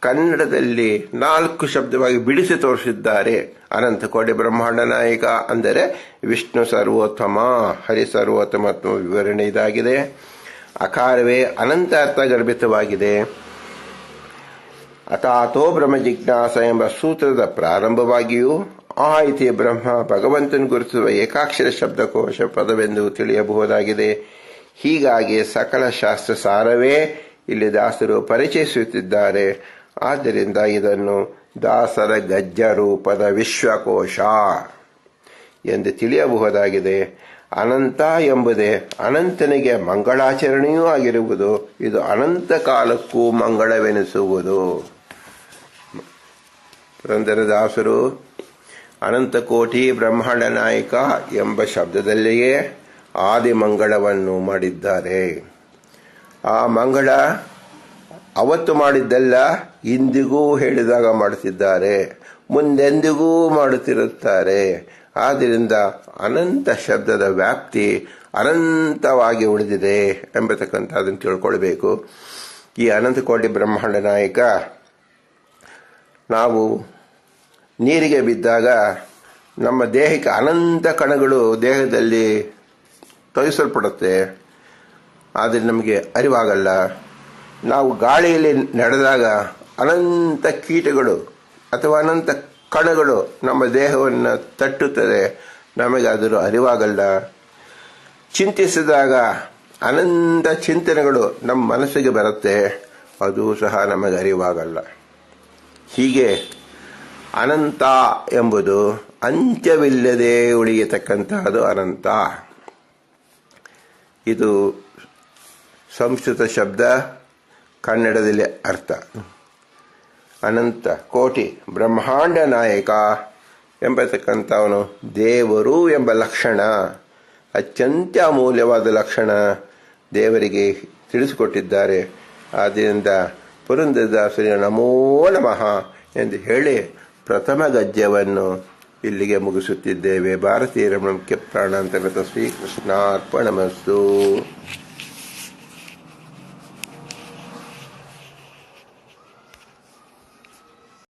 ಕನ್ನಡದಲ್ಲಿ 4 ಶಬ್ದವಾಗಿ ಬಿಡಿಸಿ ತೋರಿಸಿದ್ದಾರೆ. ಅನಂತ ಕೋಟಿ ಬ್ರಹ್ಮಾಂಡ ನಾಯಕ ಅಂದರೆ ವಿಷ್ಣು ಸರ್ವೋತ್ತಮ, ಹರಿ ಸರ್ವೋತ್ತಮತ್ವ ವಿವರಣೆ ಇದಾಗಿದೆ. ಅಕಾರವೇ ಅನಂತ ಅರ್ಥ ಗರ್ಭಿತವಾಗಿದೆ. ಅಥಾತೋ ಬ್ರಹ್ಮ ಜಿಜ್ಞಾಸ ಎಂಬ ಸೂತ್ರದ ಪ್ರಾರಂಭವಾಗಿಯೂ ಆ ಇತಿ ಬ್ರಹ್ಮ ಭಗವಂತನ ಗುರುತಿಸುವ ಏಕಾಕ್ಷರ ಶಬ್ದಕೋಶ ಪದವೆಂದು ತಿಳಿಯಬಹುದಾಗಿದೆ. ಹೀಗಾಗಿ ಸಕಲ ಶಾಸ್ತ್ರ ಸಾರವೇ ಇಲ್ಲಿ ದಾಸರು ಪರಿಚಯಿಸುತ್ತಿದ್ದಾರೆ. ಆದ್ದರಿಂದ ಇದನ್ನು ದಾಸರ ಗಜ್ಜ ರೂಪದ ವಿಶ್ವಕೋಶ ಎಂದು ತಿಳಿಯಬಹುದಾಗಿದೆ. ಅನಂತ ಎಂಬುದೇ ಅನಂತನಿಗೆ ಮಂಗಳಾಚರಣೆಯೂ ಆಗಿರುವುದು. ಇದು ಅನಂತ ಕಾಲಕ್ಕೂ ಮಂಗಳವೆನಿಸುವುದು. ಪುರಂದರದಾಸರು ಅನಂತಕೋಟಿ ಬ್ರಹ್ಮಾಂಡ ನಾಯಕ ಎಂಬ ಶಬ್ದದಲ್ಲಿಯೇ ಆದಿ ಮಂಗಳವನ್ನು ಮಾಡಿದ್ದಾರೆ. ಆ ಮಂಗಳ ಅವತ್ತು ಮಾಡಿದ್ದಲ್ಲ, ಇಂದಿಗೂ ಹೇಳಿದಾಗ ಮಾಡುತ್ತಿದ್ದಾರೆ, ಮುಂದೆಂದಿಗೂ ಮಾಡುತ್ತಿರುತ್ತಾರೆ. ಆದ್ದರಿಂದ ಅನಂತ ಶಬ್ದದ ವ್ಯಾಪ್ತಿ ಅನಂತವಾಗಿ ಉಳಿದಿದೆ ಎಂಬತಕ್ಕಂಥದ್ದನ್ನು ತಿಳ್ಕೊಳ್ಬೇಕು. ಈ ಅನಂತಕೋಟಿ ಬ್ರಹ್ಮಾಂಡ ನಾಯಕ ನಾವು ನೀರಿಗೆ ಬಿದ್ದಾಗ ನಮ್ಮ ದೇಹಕ್ಕೆ ಅನಂತ ಕಣಗಳು ದೇಹದಲ್ಲಿ ತೊಯಿಸಲ್ಪಡುತ್ತೆ, ಆದರೆ ನಮಗೆ ಅರಿವಾಗಲ್ಲ. ನಾವು ಗಾಳಿಯಲ್ಲಿ ನಡೆದಾಗ ಅನಂತ ಕೀಟಗಳು ಅಥವಾ ಅನಂತ ಕಣಗಳು ನಮ್ಮ ದೇಹವನ್ನು ತಟ್ಟುತ್ತದೆ, ನಮಗೆ ಅದರ ಅರಿವಾಗಲ್ಲ. ಚಿಂತಿಸಿದಾಗ ಅನಂತ ಚಿಂತನೆಗಳು ನಮ್ಮ ಮನಸ್ಸಿಗೆ ಬರುತ್ತೆ, ಅದು ಸಹ ನಮಗೆ ಅರಿವಾಗಲ್ಲ. ಹೀಗೆ ಅನಂತ ಎಂಬುದು ಅಂತ್ಯವಿಲ್ಲದೆ ಉಳಿಯತಕ್ಕಂತಹದ್ದು ಅನಂತ. ಇದು ಸಂಸ್ಕೃತ ಶಬ್ದ, ಕನ್ನಡದಲ್ಲಿ ಅರ್ಥ. ಅನಂತ ಕೋಟಿ ಬ್ರಹ್ಮಾಂಡ ನಾಯಕ ಎಂಬತಕ್ಕಂಥವನು ದೇವರು ಎಂಬ ಲಕ್ಷಣ, ಅತ್ಯಂತ ಅಮೂಲ್ಯವಾದ ಲಕ್ಷಣ ದೇವರಿಗೆ ತಿಳಿಸಿಕೊಟ್ಟಿದ್ದಾರೆ. ಆದ್ದರಿಂದ ಪುರಂದರದಾಸರಿಗೆ ನಮೋ ನಮಃ ಎಂದು ಹೇಳಿ ಪ್ರಥಮ ಗದ್ಯವನ್ನು ಇಲ್ಲಿಗೆ ಮುಗಿಸುತ್ತಿದ್ದೇವೆ. ಭಾರತೀಯ ರಮಣ ಮುಖ್ಯ ಪ್ರಾಣಾಂತರ್ಗತ ಶ್ರೀಕೃಷ್ಣಾರ್ಪಣಮಸ್ತು.